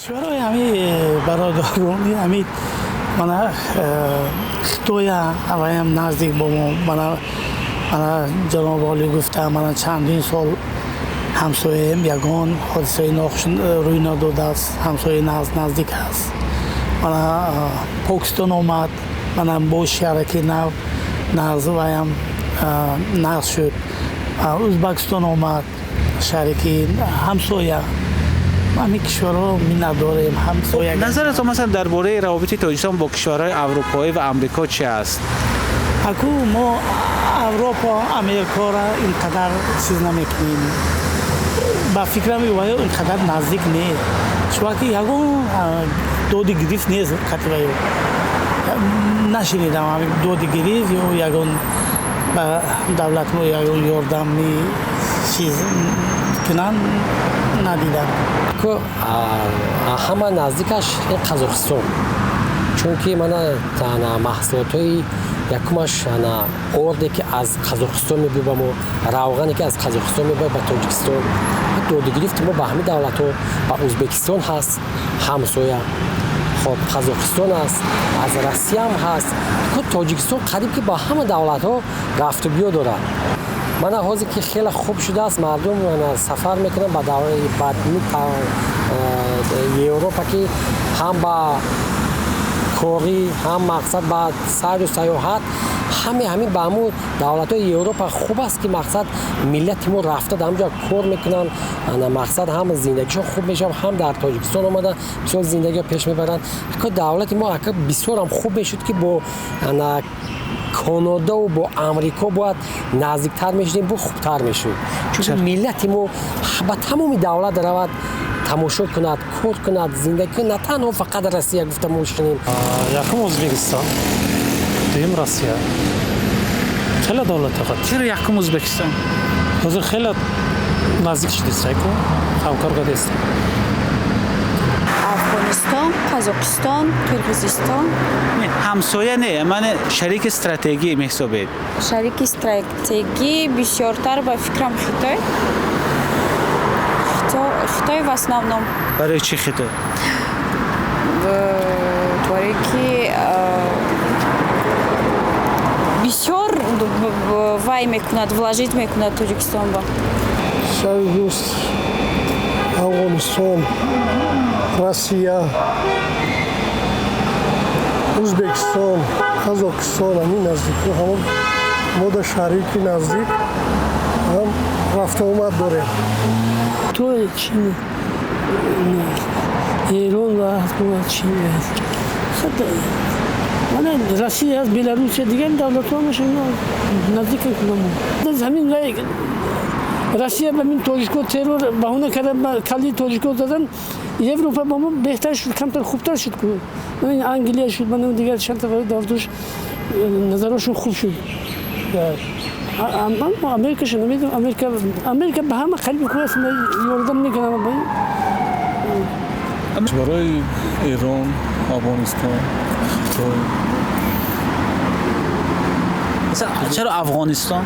کشورهای همین برادرانی همین من خطوی هم نزدیک با من جناب عالی گفته من چندین سال همسایه‌ام یگان حادثه ناخوش روی نداده است. همسایه نزدیک است. من پاکستان آمد من با شرکی نقض وایم نقض شد. ازبکستان آمد شرکی همسایه. همین کشورها می نداریم همسایه. نظرت مثلا درباره روابط تاجیکستان با کشورهای اروپایی و آمریکا چی است؟ اکو ما اروپا امریکا را اینقدر چیز نمیکنیم. با فکرم وایو اینقدر نزدیک نیست. چون که یگان دودی گریف نیست کاتیوایو. نشینیدم همین دودی گریف یا یگان با دولت ما یگان یاردمی چیز کنن ندیدم. که همه نزدیکش قزاقستان چون که من تنها محصولاتای یکمش اردی که از قزاقستان میبرم و روغنی که از قزاقستان میبرم به تاجیکستان دودی گرفت ما به همین دولت ها به ازبکستان هست همسایه خب قزاقستان است از روسیه هم هست که تاجیکستان قریب که با همه دولت ها رفت و بیا داره. من حاضر که خیلی خوب شده است مردم سفر میکنن به بعد اروپا که هم با کاری هم مقصد با سیر و سیاحت همین با همون دولت های اروپا خوب است که مقصد ملت ما رفته همجا کار میکنن مقصد هم زندگیشون خوب میشه هم در تاجیکستان آمدن بسیار زندگی پیش میبرن که دولت ما بسیار هم خوب میشد که با کانادا و با امریکا باید نزدیکتر میشدیم با خوبتر میشد چون ملت ما با تمام دولت رود تماشا کند کار کند زندگی کند نه تنها فقط روسیه گفته ما شنیم یکم ازبکستان دویم روسیه خیلی دولت فقط چرا یکم ازبکستان؟ حاضر خیلی نزدیک شده سایکو همکار کرده است. افغانستان، قزاقستان، قرقیزستان. نه همسایه نه من شریک استراتژی محسوبید. شریک استراتژی بسیارتر به فکرم خطای و основном. برای چی خطا؟ برای که بسیار وای میکند وложить میکند تاجیکستان با. شریک افغانستان روسیه ازبکستان قزاقستان همین نزدیک هم ما در شریک نزدیک هم رفت آمد داریم. تو چین ایران و حکومت چین است. من روسیه است بلاروس دیگه دولت ها میشن نزدیک کنم. همین روسیه به من تاجیکو ترور بهونه کرده کلی تاجیکو زدن اروپا با ما بهتر شد کمتر خوبتر شد که من انگلیس شد من دیگر چند تا داردوش نظرشون خوب شد. اما امریکا شو نمیدونم امریکا به همه قلب خوب است یاردم میکنم برای ایران افغانستان مثلا چرا افغانستان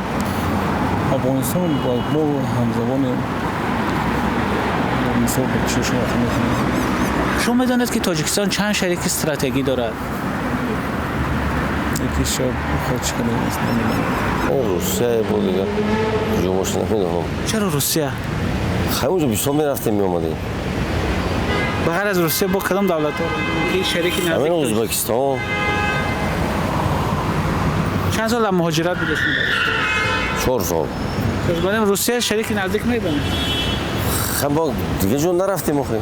با ما همزبان مثال با چشم شما میدانید که تاجیکستان چند شریک استراتژی دارد؟ یکی شب خود چکنه است اون روسیه بود دیگه کجا باشه نمیدونم. چرا روسیه؟ خیلی اونجا بیشتر میرفتیم میامدیم. بغیر از روسیه با کدام دولت ها که شریک نزدیک همین داشت؟ ازبکستان. چند سال مهاجرت بودشون؟ 4 سال. روسیه شریک نزدیک میدونه؟ خیلی با دیگه جون نرفتیم آخه.